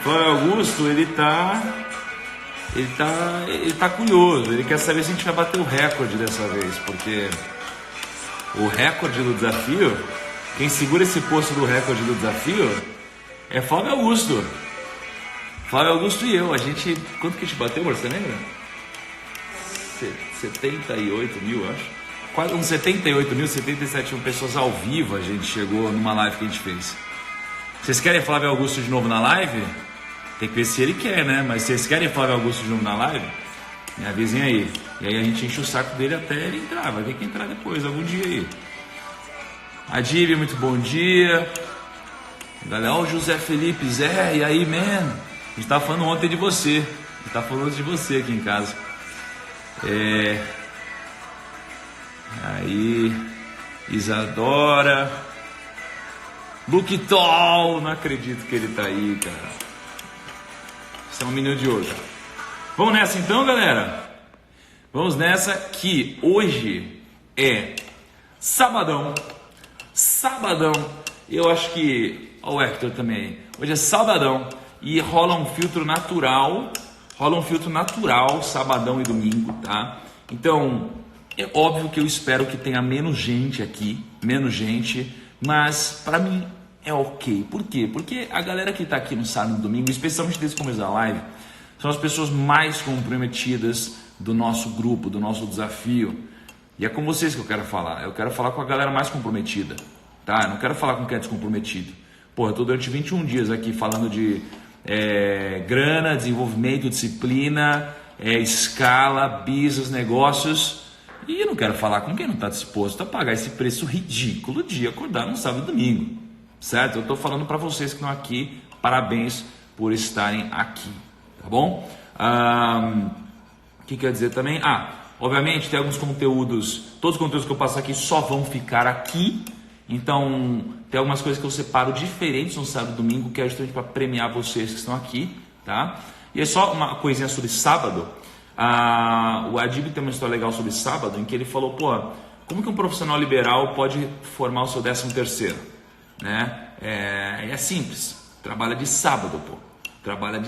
Flávio Augusto, ele tá curioso, ele quer saber se a gente vai bater o recorde dessa vez, porque o recorde do desafio, quem segura esse posto do recorde do desafio é Flávio Augusto. Flávio Augusto e eu, a gente, quanto que a gente bateu, você lembra? 78 mil, acho. Quase uns 78 mil, 77 mil pessoas ao vivo a gente chegou numa live que a gente fez. Vocês querem Flávio Augusto de novo na live? Tem que ver se ele quer, né? Mas vocês querem Flávio Augusto de novo na live? Me avisem aí. E aí a gente enche o saco dele até ele entrar. Vai ter que entrar depois, algum dia aí. Adib, muito bom dia. Galera, o José Felipe, Zé, e aí, man? A gente tava falando ontem de você. A gente tava falando de você aqui em casa. Aí, Isadora. Luke Tall, não acredito que ele tá aí, cara. Você é um menino de ouro. Vamos nessa então, galera? Vamos nessa que hoje é sabadão. Sabadão. Eu acho que... Ó, o Hector também. Hoje é sabadão e rola um filtro natural. Sabadão e domingo, tá? Então, é óbvio que eu espero que tenha menos gente aqui. Mas pra mim é ok. Por quê? Porque a galera que tá aqui no sábado e no domingo, especialmente desde o começo da live, são as pessoas mais comprometidas do nosso grupo, do nosso desafio. E é com vocês que eu quero falar. Eu quero falar com a galera mais comprometida, tá? Eu não quero falar com quem é descomprometido. Porra, eu tô durante 21 dias aqui falando de grana, desenvolvimento, disciplina, escala, business, negócios. E eu não quero falar com quem não está disposto a pagar esse preço ridículo de acordar no sábado e domingo, certo? Eu estou falando para vocês que estão aqui, parabéns por estarem aqui, tá bom? O que quer dizer também? Obviamente tem alguns conteúdos, todos os conteúdos que eu passo aqui só vão ficar aqui, então tem algumas coisas que eu separo diferentes no sábado e domingo, que é justamente para premiar vocês que estão aqui, tá? E é só uma coisinha sobre sábado. O Adib tem uma história legal sobre sábado, em que ele falou, como que um profissional liberal pode formar o seu 13º, né? É simples, trabalha de sábado, trabalha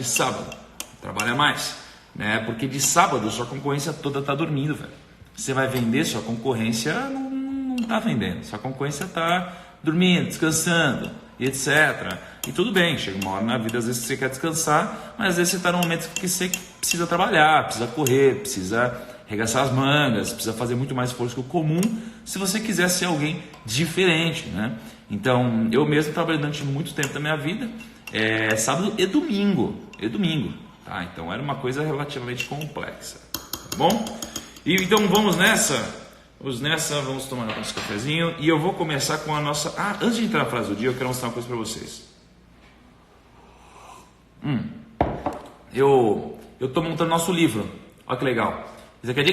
mais, né? Porque de sábado sua concorrência toda tá dormindo, velho. Você vai vender, sua concorrência não tá vendendo, sua concorrência tá dormindo, descansando, e etc. E tudo bem, chega uma hora na vida, às vezes você quer descansar, mas às vezes você está num momento que você precisa trabalhar, precisa correr, precisa arregaçar as mangas, precisa fazer muito mais esforço que o comum, se você quiser ser alguém diferente, né? Então, eu mesmo trabalhei durante muito tempo da minha vida, sábado e domingo, tá? Então, era uma coisa relativamente complexa, tá bom? E então, vamos nessa, vamos tomar nosso cafezinho e eu vou começar com a nossa... antes de entrar na frase do dia, eu quero mostrar uma coisa para vocês. Eu tô montando nosso livro, olha que legal. Isso aqui é de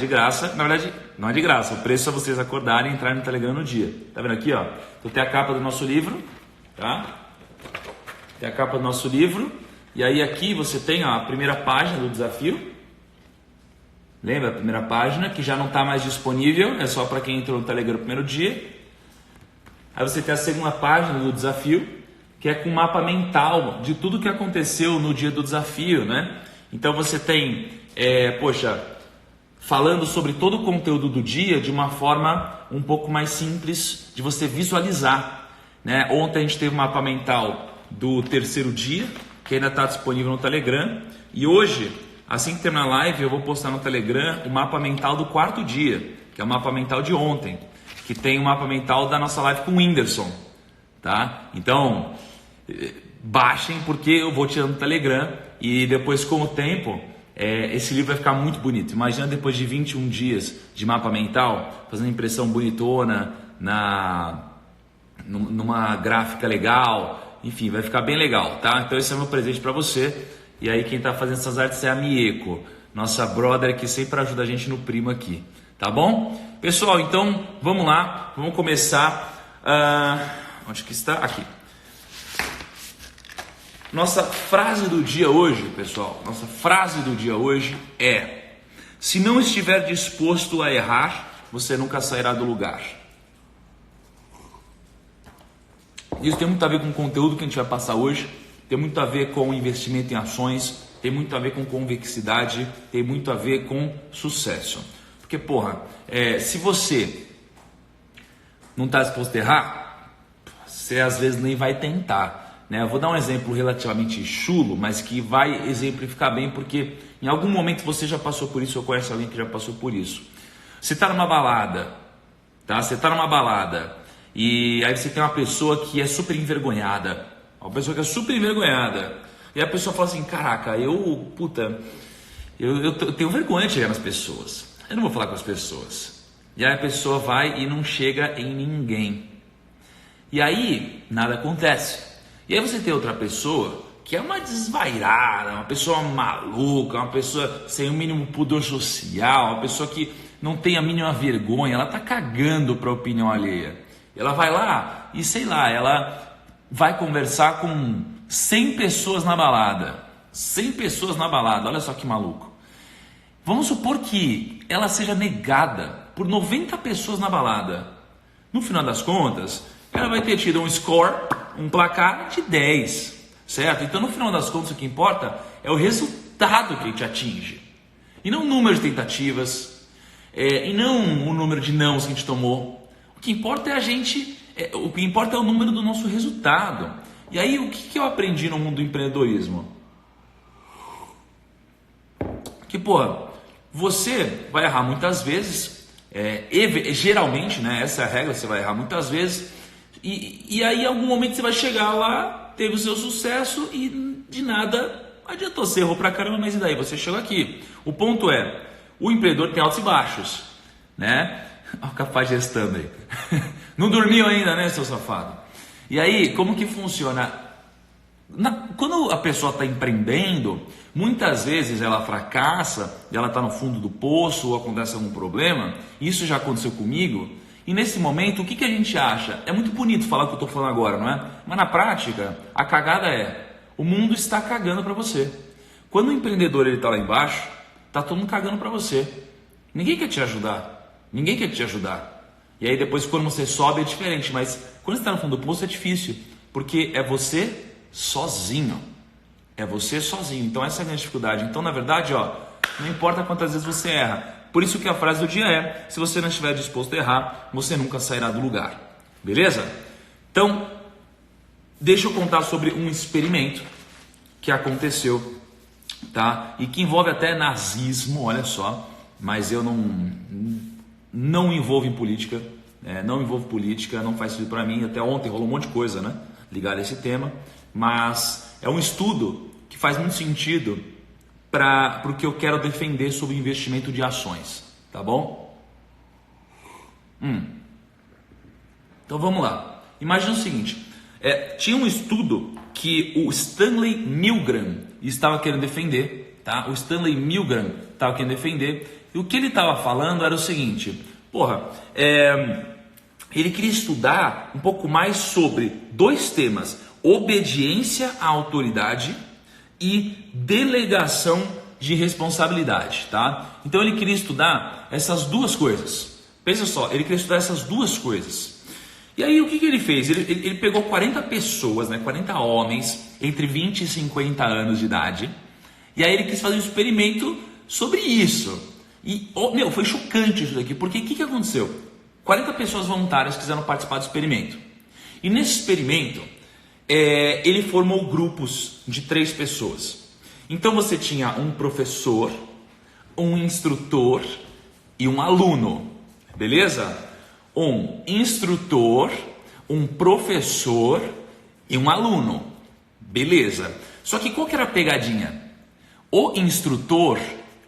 graça, na verdade não é de graça, o preço é vocês acordarem e entrarem no Telegram no dia. Tá vendo aqui, ó? Então tem a capa do nosso livro, tá? Tem a capa do nosso livro, e aí aqui você tem a primeira página do desafio. Lembra a primeira página, que já não está mais disponível, é só para quem entrou no Telegram no primeiro dia. Aí você tem a segunda página do desafio, que é com um mapa mental de tudo que aconteceu no dia do desafio, né? Então você tem, falando sobre todo o conteúdo do dia de uma forma um pouco mais simples de você visualizar, né? Ontem a gente teve um mapa mental do terceiro dia, que ainda está disponível no Telegram, e hoje, assim que terminar a live, eu vou postar no Telegram o mapa mental do quarto dia, que é o mapa mental de ontem, que tem o mapa mental da nossa live com o Whindersson, tá? Então, baixem, porque eu vou tirando no Telegram e depois, com o tempo, esse livro vai ficar muito bonito. Imagina depois de 21 dias de mapa mental, fazendo impressão bonitona, numa gráfica legal, enfim, vai ficar bem legal, tá? Então esse é o meu presente para você. E aí quem está fazendo essas artes é a Mieko, nossa brother que sempre ajuda a gente no primo aqui, tá bom? Pessoal, então vamos lá, vamos começar. Onde que está? Aqui. Nossa frase do dia hoje, pessoal, nossa frase do dia hoje é: se não estiver disposto a errar, você nunca sairá do lugar. Isso tem muito a ver com o conteúdo que a gente vai passar hoje, tem muito a ver com investimento em ações, tem muito a ver com convexidade, tem muito a ver com sucesso. Porque, porra, se você não está disposto a errar, você às vezes nem vai tentar, né? Eu vou dar um exemplo relativamente chulo, mas que vai exemplificar bem, porque em algum momento você já passou por isso ou conhece alguém que já passou por isso. Você está numa balada, tá? Você está numa balada e aí você tem uma pessoa que é super envergonhada, e a pessoa fala assim, caraca, eu tenho vergonha de chegar nas pessoas, eu não vou falar com as pessoas. E aí a pessoa vai e não chega em ninguém. E aí nada acontece. E aí você tem outra pessoa que é uma desvairada, uma pessoa maluca, uma pessoa sem o mínimo pudor social, uma pessoa que não tem a mínima vergonha, ela tá cagando para a opinião alheia. Ela vai lá e sei lá, ela vai conversar com 100 pessoas na balada. 100 pessoas na balada, olha só que maluco. Vamos supor que ela seja negada por 90 pessoas na balada. No final das contas, ela vai ter tido um score, um placar de 10, certo? Então, no final das contas, o que importa é o resultado que a gente atinge. E não o número de tentativas, e não o número de nãos que a gente tomou. O que importa é o que importa é o número do nosso resultado. E aí, o que eu aprendi no mundo do empreendedorismo? Que, porra, você vai errar muitas vezes, geralmente, né, essa é a regra, você vai errar muitas vezes, e aí em algum momento você vai chegar lá, teve o seu sucesso e de nada adiantou, você errou pra caramba, mas e daí? Você chegou aqui. O ponto é, o empreendedor tem altos e baixos, né? Olha o capaz gestando aí. Não dormiu ainda, né, seu safado? E aí, como que funciona? Quando a pessoa está empreendendo, muitas vezes ela fracassa, ela está no fundo do poço ou acontece algum problema. Isso já aconteceu comigo. E nesse momento, o que a gente acha? É muito bonito falar o que eu estou falando agora, não é? Mas na prática, a cagada o mundo está cagando para você. Quando o empreendedor está lá embaixo, está todo mundo cagando para você. Ninguém quer te ajudar. Ninguém quer te ajudar. E aí depois quando você sobe é diferente, mas quando você está no fundo do poço é difícil, porque é você sozinho. É você sozinho. Então essa é a minha dificuldade. Então na verdade, não importa quantas vezes você erra. Por isso que a frase do dia é, se você não estiver disposto a errar, você nunca sairá do lugar. Beleza? Então, deixa eu contar sobre um experimento que aconteceu, tá? E que envolve até nazismo, olha só. Mas eu não envolvo em política, não envolvo política, não faz sentido para mim. Até ontem rolou um monte de coisa, né, ligado a esse tema, mas é um estudo que faz muito sentido para o que eu quero defender sobre investimento de ações, tá bom? Então vamos lá. Imagina o seguinte, tinha um estudo que o Stanley Milgram estava querendo defender, tá? O Stanley Milgram estava querendo defender. E o que ele estava falando era o seguinte, ele queria estudar um pouco mais sobre dois temas, obediência à autoridade e delegação de responsabilidade, tá? Então ele queria estudar essas duas coisas. Pensa só, ele queria estudar essas duas coisas. E aí o que ele fez? Ele pegou 40 pessoas, 40 homens entre 20 e 50 anos de idade, e aí ele quis fazer um experimento sobre isso. E, foi chocante isso daqui, porque o que aconteceu? 40 pessoas voluntárias quiseram participar do experimento. E nesse experimento, ele formou grupos de 3 pessoas. Então você tinha um professor, um instrutor e um aluno, beleza? Um instrutor, um professor e um aluno, beleza? Só que qual que era a pegadinha? O instrutor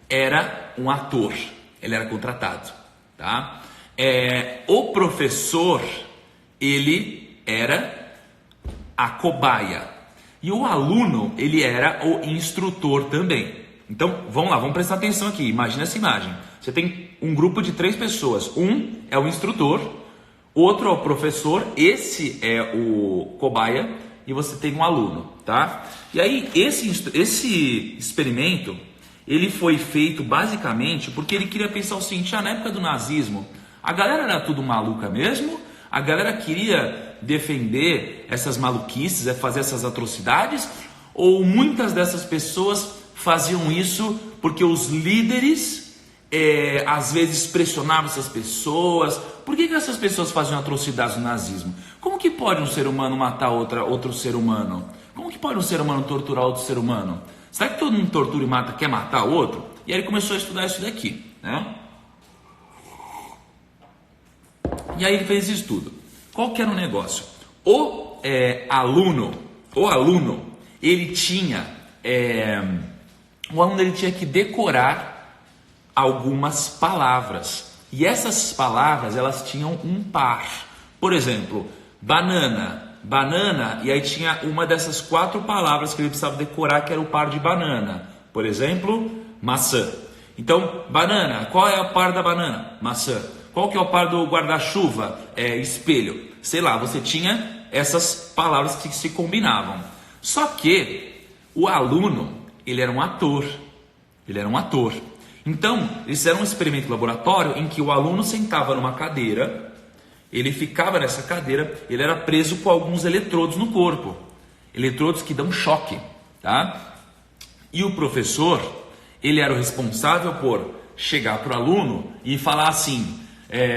era um ator, ele era contratado, tá? O professor, ele era a cobaia, e o aluno, ele era o instrutor também. Então, vamos lá, vamos prestar atenção aqui, imagina essa imagem. Você tem um grupo de 3 pessoas, um é o instrutor, outro é o professor, esse é o cobaia, e você tem um aluno, tá? E aí, esse experimento, ele foi feito basicamente porque ele queria pensar o seguinte, na época do nazismo, a galera era tudo maluca mesmo, a galera queria defender essas maluquices, fazer essas atrocidades, Ou muitas dessas pessoas faziam isso porque os líderes às vezes pressionavam essas pessoas. Por que essas pessoas faziam atrocidades no nazismo? Como que pode um ser humano matar outro ser humano? Como que pode um ser humano torturar outro ser humano? Será que todo mundo tortura e mata, quer matar o outro? E aí ele começou a estudar isso daqui, né? E aí ele fez isso tudo. Qual que era o negócio? O aluno, ele tinha que decorar algumas palavras. E essas palavras, elas tinham um par. Por exemplo, banana, e aí tinha uma dessas 4 palavras que ele precisava decorar, que era o par de banana. Por exemplo, maçã. Então, banana, qual é o par da banana? Maçã. Qual que é o par do guarda-chuva? Espelho. Sei lá, você tinha essas palavras que se combinavam. Só que o aluno, ele era um ator. Então, eles fizeram um experimento laboratório em que o aluno sentava numa cadeira, ele ficava nessa cadeira, ele era preso com alguns eletrodos no corpo. Eletrodos que dão choque, tá? E o professor, ele era o responsável por chegar para o aluno e falar assim,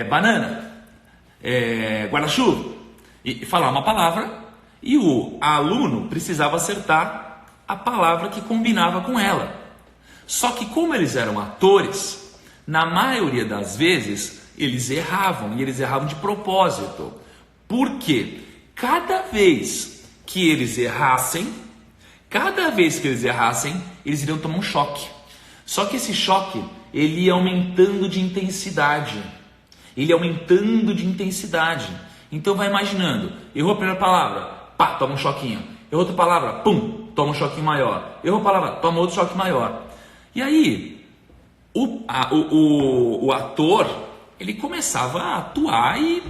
banana, guarda-chuva, e falar uma palavra, e o aluno precisava acertar a palavra que combinava com ela. Só que como eles eram atores, na maioria das vezes eles erravam, e eles erravam de propósito. Por quê? Cada vez que eles errassem, eles iriam tomar um choque. Só que esse choque, ele ia aumentando de intensidade. Então vai imaginando, errou a primeira palavra, pá, toma um choquinho. Errou outra palavra, pum, toma um choquinho maior. Errou a palavra, toma outro choque maior. E aí, o ator, ele começava a atuar e,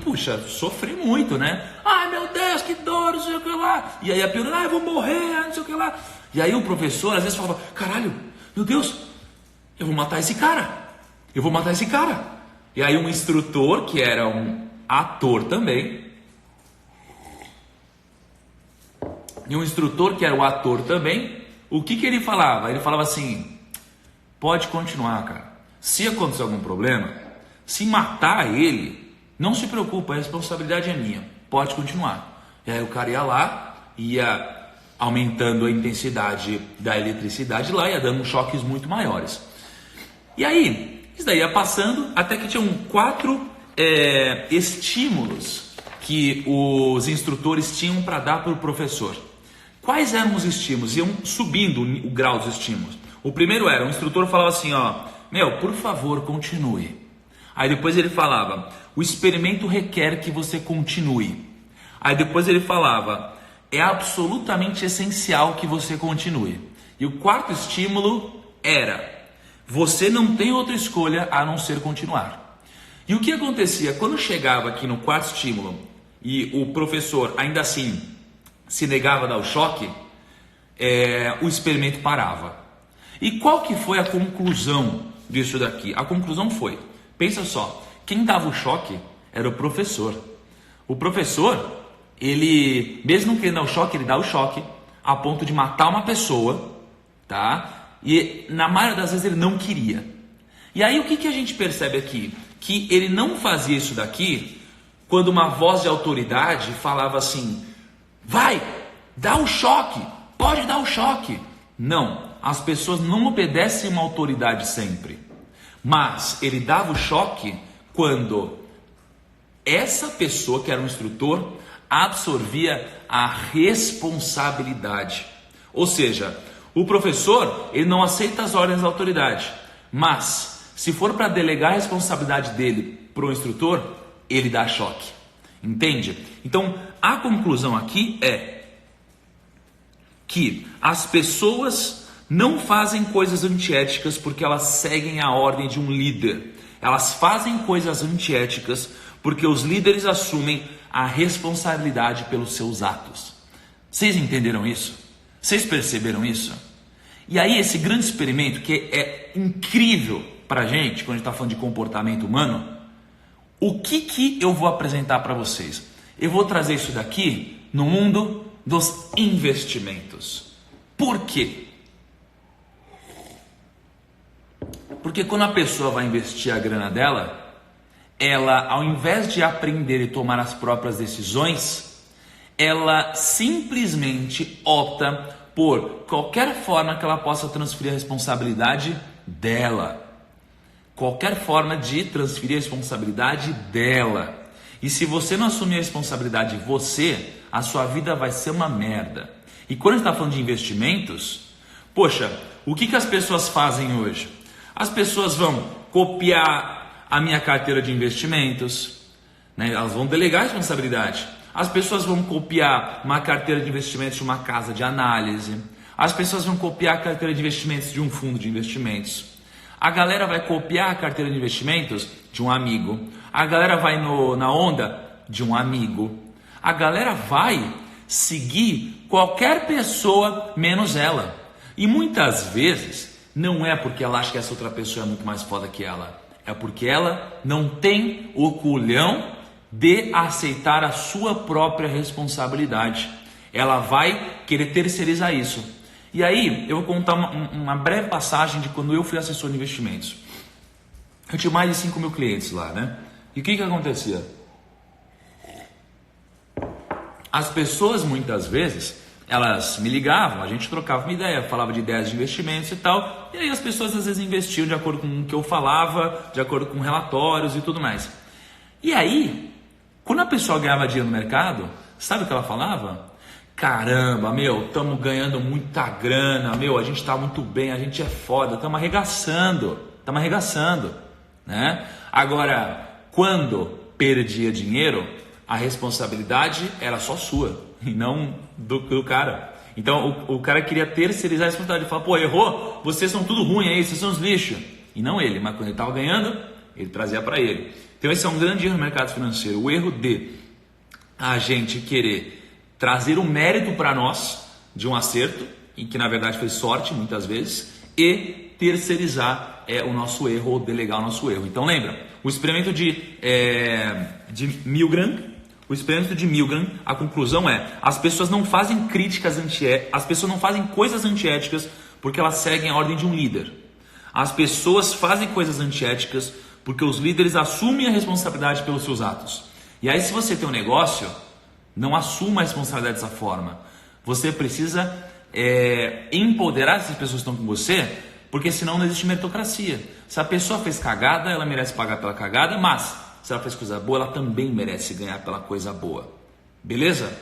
sofrer muito, né? Ai, meu Deus, que dor, não sei o que lá. E aí a pior, eu vou morrer, não sei o que lá. E aí o professor, às vezes, falava, caralho, meu Deus, eu vou matar esse cara. E aí um instrutor, que era um ator também, o que ele falava? Ele falava assim, pode continuar, cara. Se acontecer algum problema, se matar ele, não se preocupa, a responsabilidade é minha. Pode continuar. E aí o cara ia lá, ia aumentando a intensidade da eletricidade lá, ia dando choques muito maiores. E aí, isso daí ia passando, até que tinham 4 estímulos que os instrutores tinham para dar para o professor. Quais eram os estímulos? Iam subindo o grau dos estímulos. O primeiro era, o instrutor falava assim, por favor, continue. Aí depois ele falava, o experimento requer que você continue. Aí depois ele falava, é absolutamente essencial que você continue. E o 4º estímulo era, você não tem outra escolha a não ser continuar. E o que acontecia? Quando chegava aqui no 4º estímulo e o professor ainda assim se negava a dar o choque, o experimento parava. E qual que foi a conclusão disso daqui? A conclusão foi, pensa só, quem dava o choque era o professor. O professor, ele, mesmo não querendo dar o choque, ele dá o choque a ponto de matar uma pessoa, tá? E na maioria das vezes ele não queria. E aí o que a gente percebe aqui? Que ele não fazia isso daqui quando uma voz de autoridade falava assim, vai, dá o choque, pode dar o choque. Não, as pessoas não obedecem uma autoridade sempre. Mas ele dava o choque quando essa pessoa, que era um instrutor, absorvia a responsabilidade. Ou seja, o professor, ele não aceita as ordens da autoridade, mas se for para delegar a responsabilidade dele para o instrutor, ele dá choque. Entende? Então, a conclusão aqui é que as pessoas não fazem coisas antiéticas porque elas seguem a ordem de um líder. Elas fazem coisas antiéticas porque os líderes assumem a responsabilidade pelos seus atos. Vocês entenderam isso? Vocês perceberam isso? E aí esse grande experimento, que é incrível para a gente, quando a gente está falando de comportamento humano, o que eu vou apresentar para vocês? Eu vou trazer isso daqui no mundo dos investimentos. Por quê? Porque quando a pessoa vai investir a grana dela, ela, ao invés de aprender e tomar as próprias decisões, ela simplesmente opta por qualquer forma que ela possa transferir a responsabilidade dela. Qualquer forma de transferir a responsabilidade dela. E se você não assumir a responsabilidade a sua vida vai ser uma merda. E quando a gente está falando de investimentos, poxa, o que as pessoas fazem hoje? As pessoas vão copiar a minha carteira de investimentos, né? Elas vão delegar a responsabilidade. As pessoas vão copiar uma carteira de investimentos de uma casa de análise. As pessoas vão copiar a carteira de investimentos de um fundo de investimentos. A galera vai copiar a carteira de investimentos de um amigo. A galera vai na onda de um amigo. A galera vai seguir qualquer pessoa menos ela. E muitas vezes não é porque ela acha que essa outra pessoa é muito mais foda que ela. É porque ela não tem o culhão de aceitar a sua própria responsabilidade. Ela vai querer terceirizar isso. E aí eu vou contar uma breve passagem de quando eu fui assessor de investimentos. Eu tinha mais de 5 mil clientes lá, né? E o que acontecia? As pessoas muitas vezes, elas me ligavam, a gente trocava uma ideia, falava de ideias de investimentos e tal. E aí as pessoas às vezes investiam de acordo com o que eu falava, de acordo com relatórios e tudo mais. E aí, quando a pessoa ganhava dinheiro no mercado, sabe o que ela falava? Caramba, meu, estamos ganhando muita grana, meu, a gente está muito bem, a gente é foda, estamos arregaçando, né? Agora, quando perdia dinheiro, a responsabilidade era só sua e não do cara. Então, o cara queria terceirizar a responsabilidade, ele falava, pô, errou, vocês são tudo ruim aí, vocês são os lixos. E não ele, mas quando ele estava ganhando, ele trazia para ele. Então, esse é um grande erro no mercado financeiro, o erro de a gente querer trazer o mérito para nós de um acerto, em que na verdade foi sorte muitas vezes, e terceirizar o nosso erro ou delegar o nosso erro. Então lembra, o experimento de Milgram, a conclusão é: as pessoas não fazem críticas as pessoas não fazem coisas antiéticas porque elas seguem a ordem de um líder. As pessoas fazem coisas antiéticas porque os líderes assumem a responsabilidade pelos seus atos. E aí, se você tem um negócio, não assuma a responsabilidade dessa forma. Você precisa empoderar essas pessoas que estão com você, porque senão não existe meritocracia. Se a pessoa fez cagada, ela merece pagar pela cagada, mas se ela fez coisa boa, ela também merece ganhar pela coisa boa. Beleza?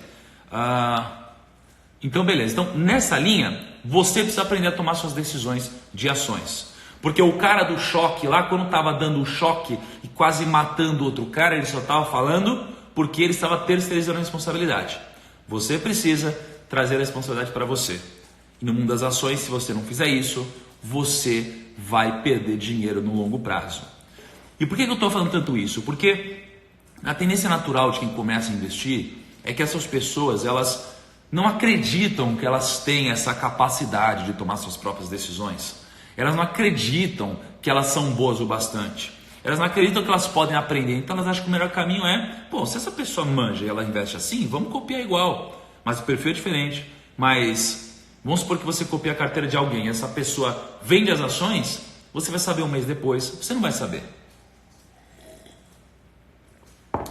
Então, beleza. Então, nessa linha, você precisa aprender a tomar suas decisões de ações. Porque o cara do choque lá, quando estava dando o choque e quase matando outro cara, ele só estava falando porque ele estava terceirizando a responsabilidade. Você precisa trazer a responsabilidade para você. E no mundo das ações, se você não fizer isso, você vai perder dinheiro no longo prazo. E por que eu estou falando tanto isso? Porque a tendência natural de quem começa a investir é que essas pessoas, elas não acreditam que elas têm essa capacidade de tomar suas próprias decisões. Elas não acreditam que elas são boas o bastante. Elas não acreditam que elas podem aprender. Então elas acham que o melhor caminho é, pô, se essa pessoa manja e ela investe assim, vamos copiar igual. Mas o perfil é diferente. Mas vamos supor que você copia a carteira de alguém. Essa pessoa vende as ações, você vai saber um mês depois. Você não vai saber.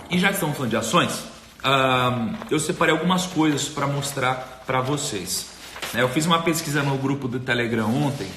E já que estamos falando de ações, eu separei algumas coisas para mostrar para vocês. Eu fiz uma pesquisa no grupo do Telegram ontem.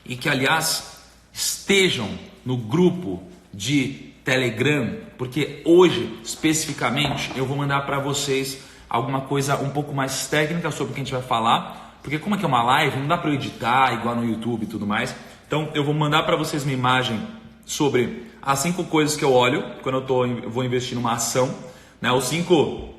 E que, aliás, estejam no grupo de Telegram, porque hoje, especificamente, eu vou mandar para vocês alguma coisa um pouco mais técnica sobre o que a gente vai falar, porque como aqui é uma live, não dá para eu editar igual no YouTube e tudo mais. Então, eu vou mandar para vocês uma imagem sobre as 5 coisas que eu olho quando eu vou investir numa ação, né? Os 5,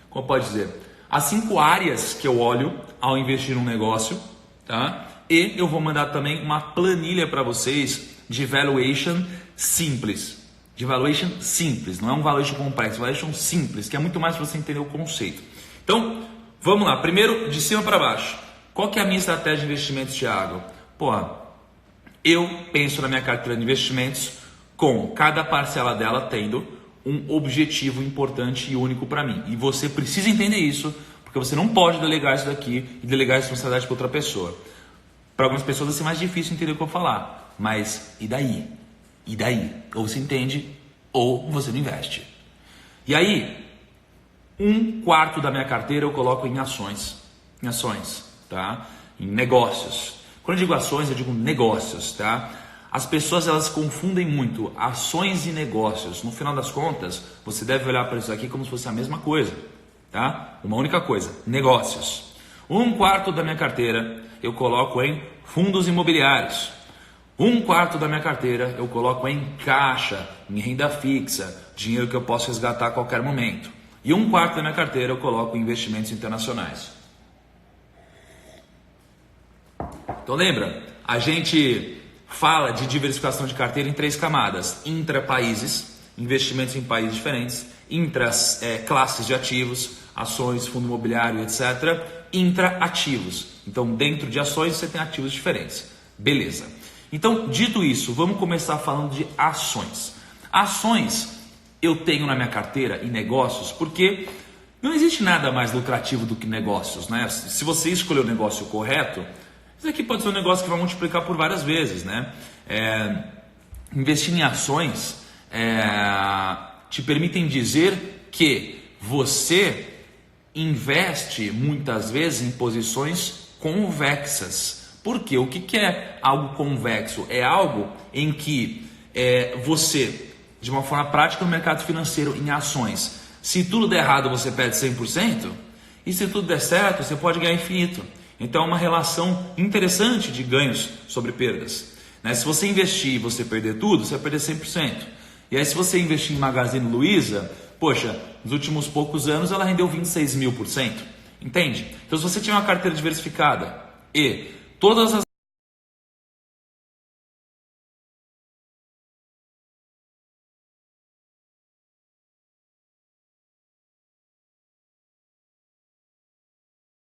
como pode dizer, as 5 áreas que eu olho ao investir num negócio, tá? E eu vou mandar também uma planilha para vocês de valuation simples. De valuation simples, não é um valuation complexo, valuation simples, que é muito mais para você entender o conceito. Então, vamos lá. Primeiro, de cima para baixo. Qual que é a minha estratégia de investimentos, Thiago? Eu penso na minha carteira de investimentos com cada parcela dela tendo um objetivo importante e único para mim. E você precisa entender isso, Porque você não pode delegar isso daqui e delegar a responsabilidade para outra pessoa. Para algumas pessoas vai ser mais difícil entender o que eu vou falar. Mas e daí? E daí? Ou você entende ou você não investe. E aí, 1/4 da minha carteira eu coloco em ações. Em ações, tá? Em negócios. Quando eu digo ações, eu digo negócios, tá? As pessoas elas confundem muito ações e negócios. No final das contas, você deve olhar para isso aqui como se fosse a mesma coisa, tá? Uma única coisa, negócios. 1/4 da minha carteira eu coloco em fundos imobiliários. 1/4 da minha carteira eu coloco em caixa, em renda fixa, dinheiro que eu posso resgatar a qualquer momento. E 1/4 da minha carteira eu coloco em investimentos internacionais. Então lembra, a gente fala de diversificação de carteira em 3 camadas: intra-países, investimentos em países diferentes; intra-classes de ativos, ações, fundo imobiliário, etc. Intra-ativos. Então dentro de ações você tem ativos diferentes. Beleza. Então, dito isso, vamos começar falando de ações. Ações eu tenho na minha carteira e negócios porque não existe nada mais lucrativo do que negócios, né? Se você escolher o negócio correto, isso aqui pode ser um negócio que vai multiplicar por várias vezes, né? Investir em ações te permitem dizer que você investe muitas vezes em posições convexas. Por quê? O que é algo convexo? É algo em que você, de uma forma prática no mercado financeiro, em ações, se tudo der errado você perde 100%, e se tudo der certo você pode ganhar infinito. Então é uma relação interessante de ganhos sobre perdas, né? Se você investir e você perder tudo, você vai perder 100%. E aí se você investir em Magazine Luiza, poxa, nos últimos poucos anos ela rendeu 26.000%. Entende? Então se você tiver uma carteira diversificada e todas as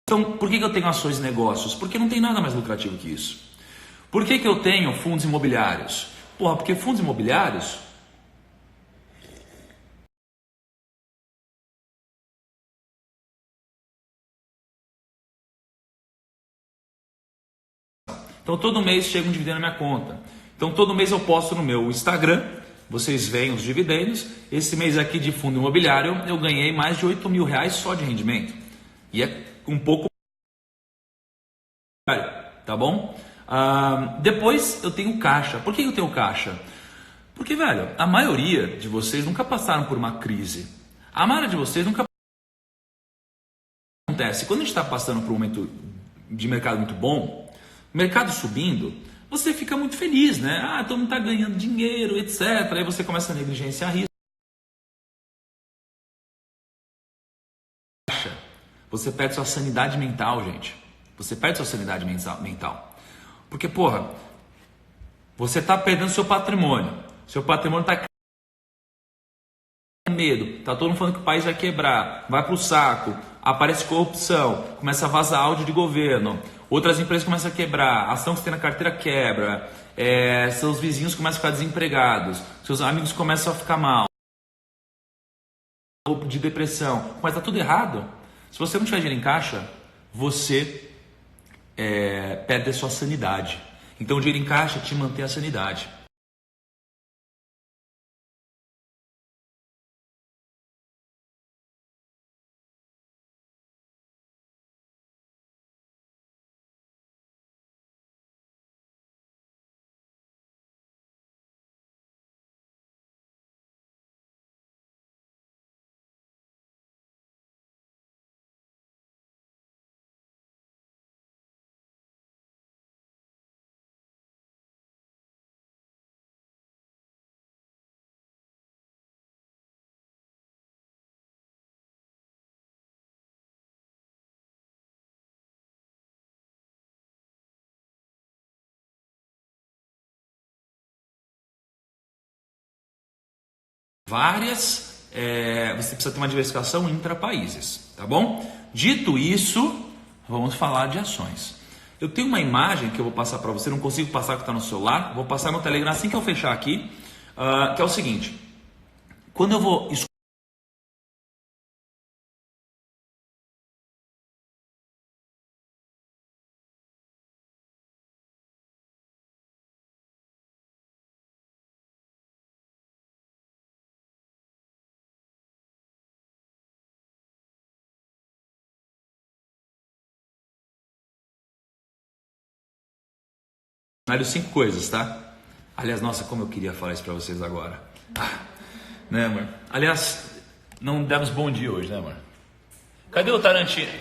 Então, por que eu tenho ações e negócios? Porque não tem nada mais lucrativo que isso. Por que eu tenho fundos imobiliários? Porra, porque fundos imobiliários então todo mês chega um dividendo na minha conta. Então todo mês eu posto no meu Instagram, vocês veem os dividendos. Esse mês aqui de fundo imobiliário eu ganhei mais de R$8.000 só de rendimento. E é um pouco, tá bom? Depois eu tenho caixa. Por que eu tenho caixa? Porque, velho, a maioria de vocês nunca passaram por uma crise. A maioria de vocês nunca acontece. Quando a gente está passando por um momento de mercado muito bom, mercado subindo, você fica muito feliz, né? Todo mundo está ganhando dinheiro, etc. Aí você começa a negligenciar risco. Você perde sua sanidade mental, gente. Você perde sua sanidade mental. Porque, porra, você está perdendo seu patrimônio. Seu patrimônio está com medo. Tá todo mundo falando que o país vai quebrar. Vai pro saco. Aparece corrupção. Começa a vazar áudio de governo. Outras empresas começam a quebrar. A ação que você tem na carteira quebra. Seus vizinhos começam a ficar desempregados. Seus amigos começam a ficar mal. De depressão. Mas tá tudo errado. Se você não tiver dinheiro em caixa, você perde a sua sanidade. Então o dinheiro em caixa te mantém a sanidade. Você precisa ter uma diversificação intra-países, tá bom? Dito isso, vamos falar de ações. Eu tenho uma imagem que eu vou passar para você, não consigo passar que está no celular, vou passar no Telegram assim que eu fechar aqui, que é o seguinte: quando eu vou 5 coisas, tá? Aliás, nossa, como eu queria falar isso pra vocês agora. Né, amor? Aliás, não demos bom dia hoje, né, amor? Cadê o Tarantino?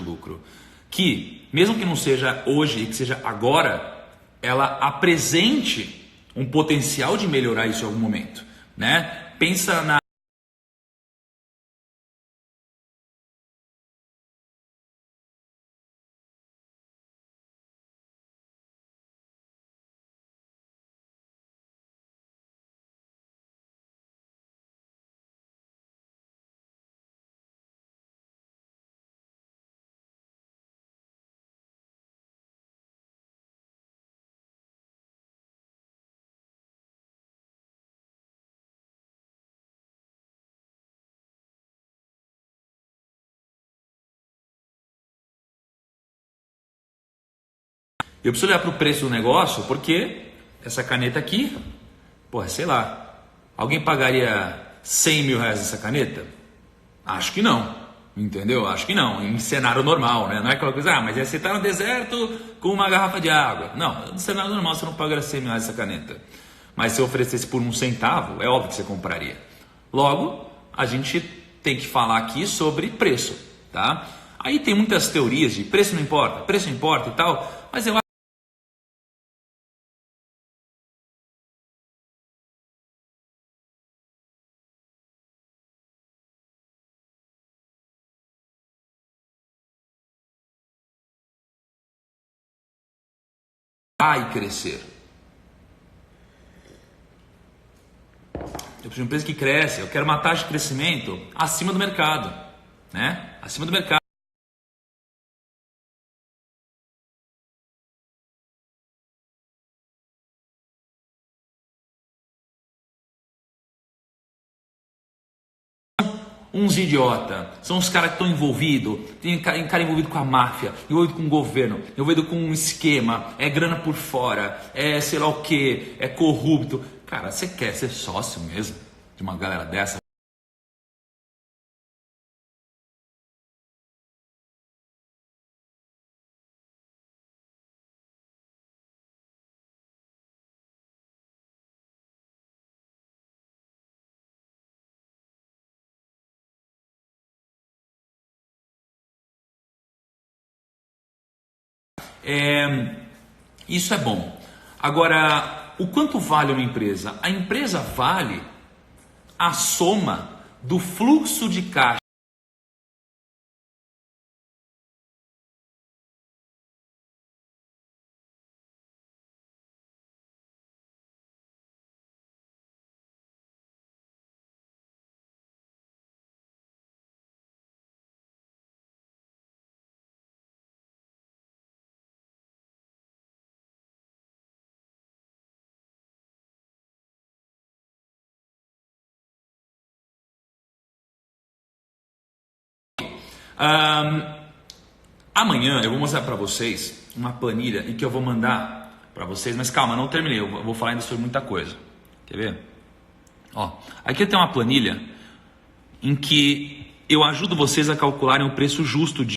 Lucro. Que, mesmo que não seja hoje, que seja agora, ela apresente um potencial de melhorar isso em algum momento, né? Pensa na eu preciso olhar para o preço do negócio, porque essa caneta aqui, porra, sei lá, alguém pagaria 100 mil reais essa caneta? Acho que não, entendeu? Acho que não, em cenário normal, né? Não é aquela coisa, mas você está no deserto com uma garrafa de água. Não, no cenário normal você não pagaria 100 mil reais essa caneta. Mas se eu oferecesse por 1 centavo, é óbvio que você compraria. Logo, a gente tem que falar aqui sobre preço, tá? Aí tem muitas teorias de preço não importa e tal, mas eu vai crescer. Eu preciso de uma empresa que cresce, eu quero uma taxa de crescimento acima do mercado, né? Acima do mercado. Uns idiota, são os caras que estão envolvidos, tem cara envolvido com a máfia, envolvido com o governo, envolvido com um esquema, é grana por fora, é sei lá o que, é corrupto. Cara, você quer ser sócio mesmo de uma galera dessa? É, isso é bom. Agora, o quanto vale uma empresa? A empresa vale a soma do fluxo de caixa. Ahn, Amanhã eu vou mostrar para vocês uma planilha e que eu vou mandar para vocês, mas calma, não terminei, eu vou falar ainda sobre muita coisa. Quer ver? Ó, aqui tem uma planilha em que eu ajudo vocês a calcularem o preço justo de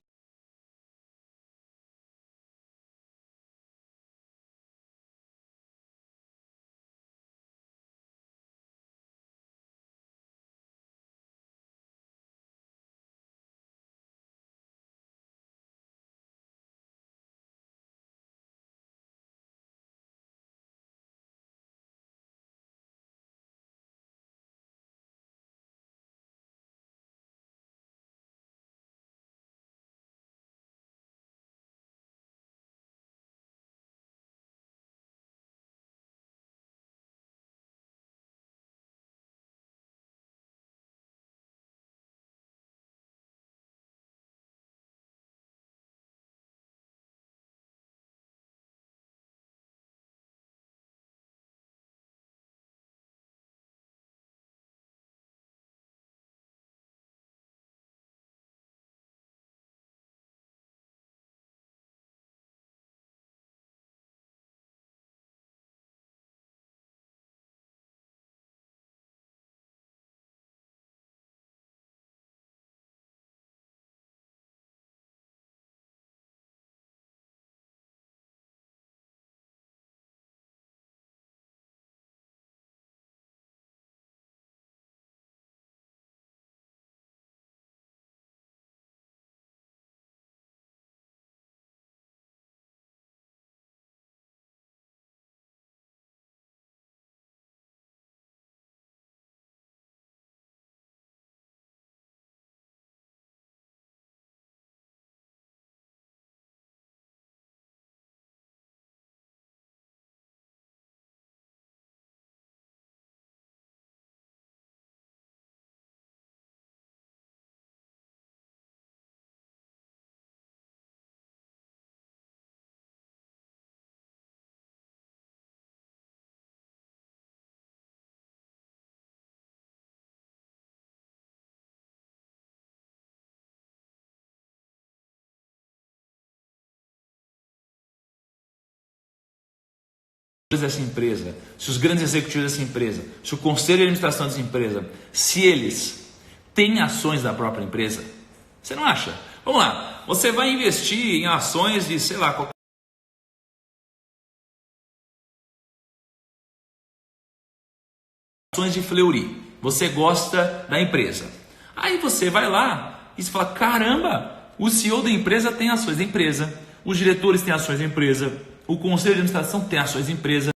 dessa empresa, se os grandes executivos dessa empresa, se o conselho de administração dessa empresa, se eles têm ações da própria empresa, você não acha? Vamos lá, você vai investir em ações de, sei lá, qualquer ações de Fleury, você gosta da empresa. Aí você vai lá e você fala, caramba, o CEO da empresa tem ações da empresa, os diretores têm ações da empresa, o conselho de administração tem ações da empresa.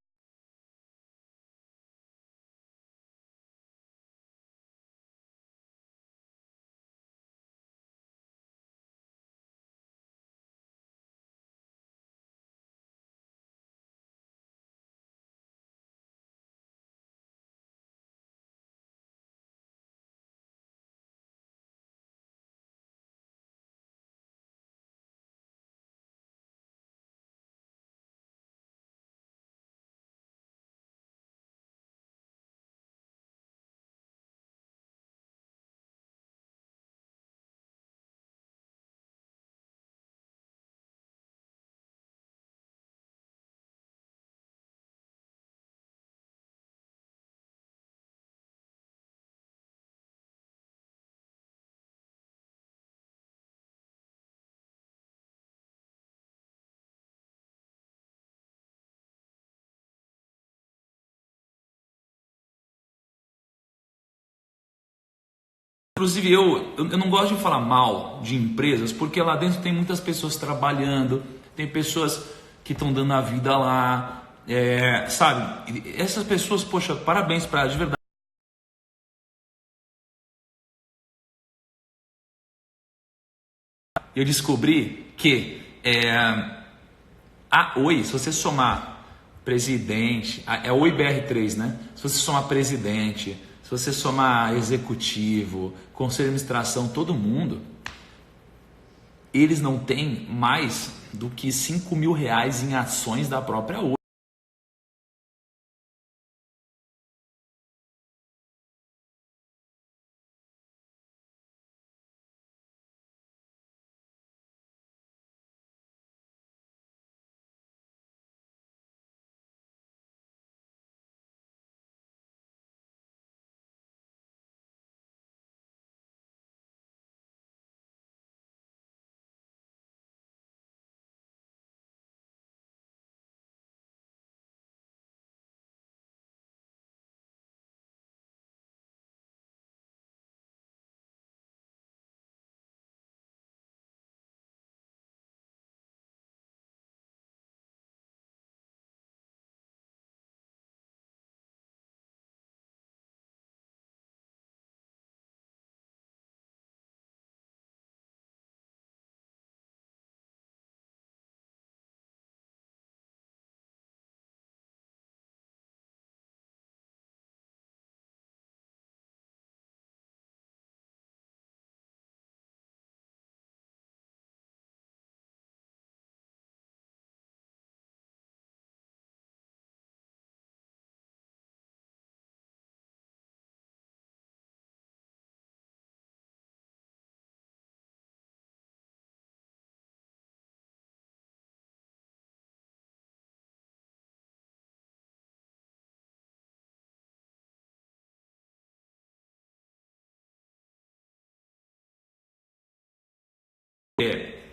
Inclusive eu não gosto de falar mal de empresas, porque lá dentro tem muitas pessoas trabalhando, tem pessoas que estão dando a vida lá, sabe? E essas pessoas, poxa, parabéns para elas, de verdade. Eu descobri que a Oi, se você somar presidente, é Oi BR3, né? Se você somar presidente, se você somar executivo, conselho de administração, todo mundo, eles não têm mais do que R$ 5.000 em ações da própria Oi.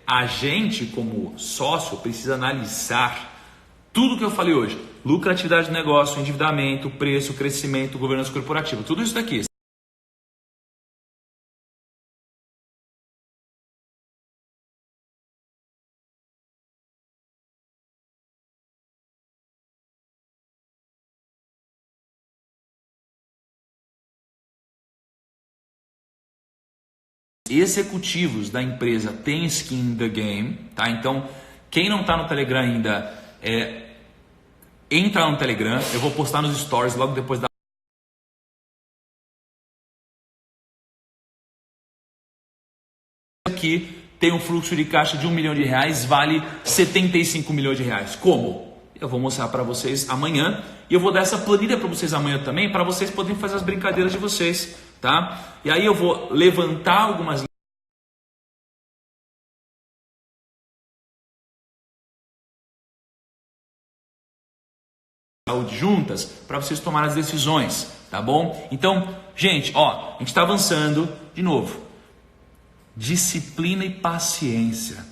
A gente, como sócio, precisa analisar tudo que eu falei hoje: lucratividade do negócio, endividamento, preço, crescimento, governança corporativa, tudo isso daqui. Executivos da empresa têm skin in the game, tá? Então, quem não está no Telegram ainda, entra no Telegram. Eu vou postar nos stories logo depois da aqui. Tem um fluxo de caixa de R$1 milhão, vale 75 milhões de reais. Como? Eu vou mostrar para vocês amanhã e eu vou dar essa planilha para vocês amanhã também, para vocês poderem fazer as brincadeiras de vocês, tá? E aí eu vou levantar algumas saúde juntas para vocês tomarem as decisões, tá bom? Então, gente, ó, a gente está avançando de novo. Disciplina e paciência.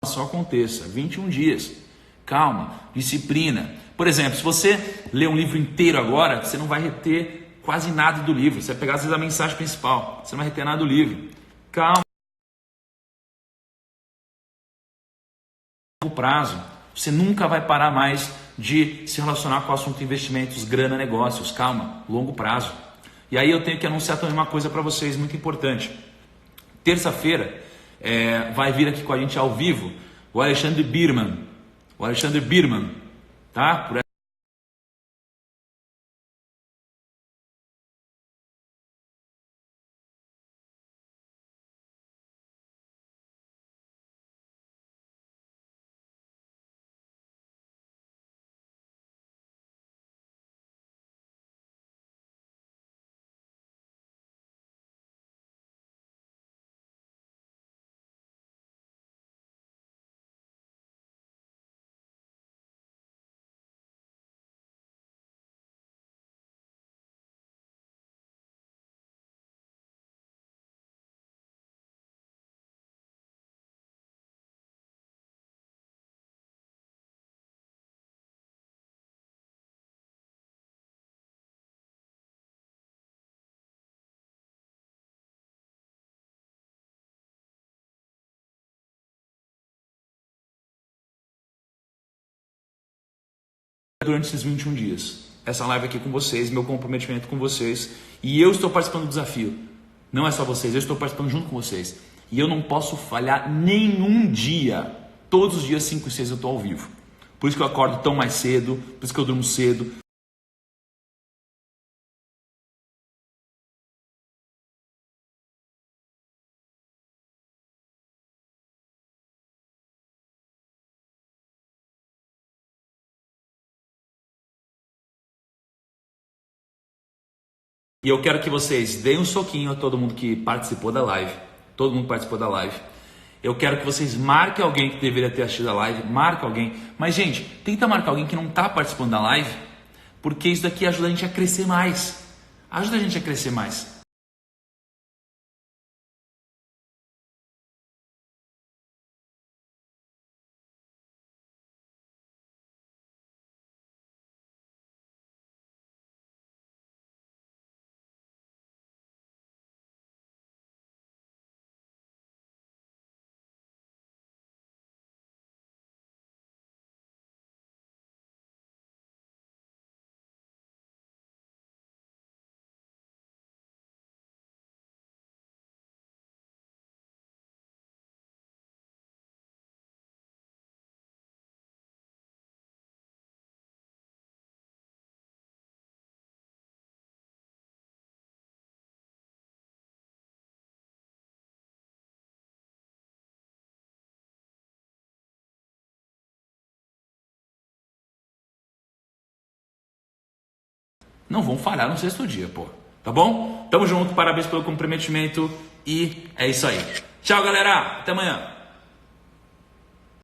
Só aconteça, 21 dias. Calma, disciplina. Por exemplo, se você ler um livro inteiro agora, você não vai reter quase nada do livro. Você vai pegar às vezes a mensagem principal, você não vai reter nada do livro. Calma. No prazo, você nunca vai parar mais de se relacionar com o assunto de investimentos, grana, negócios. Calma, longo prazo. E aí eu tenho que anunciar também uma coisa para vocês muito importante. Terça-feira vai vir aqui com a gente ao vivo o Alexandre Birman. O Alexandre Birman, tá? Durante esses 21 dias. Essa live aqui com vocês, meu comprometimento com vocês. E eu estou participando do desafio. Não é só vocês, eu estou participando junto com vocês. E eu não posso falhar nenhum dia. Todos os dias 5 e 6 eu estou ao vivo. Por isso que eu acordo tão mais cedo, por isso que eu durmo cedo. E eu quero que vocês deem um soquinho a todo mundo que participou da live. Todo mundo participou da live. Eu quero que vocês marquem alguém que deveria ter assistido a live. Marca alguém. Mas, gente, tenta marcar alguém que não está participando da live. Porque isso daqui ajuda a gente a crescer mais. Ajuda a gente a crescer mais. Não vão falhar no sexto dia, pô. Tá bom? Tamo junto, parabéns pelo comprometimento e é isso aí. Tchau, galera. Até amanhã.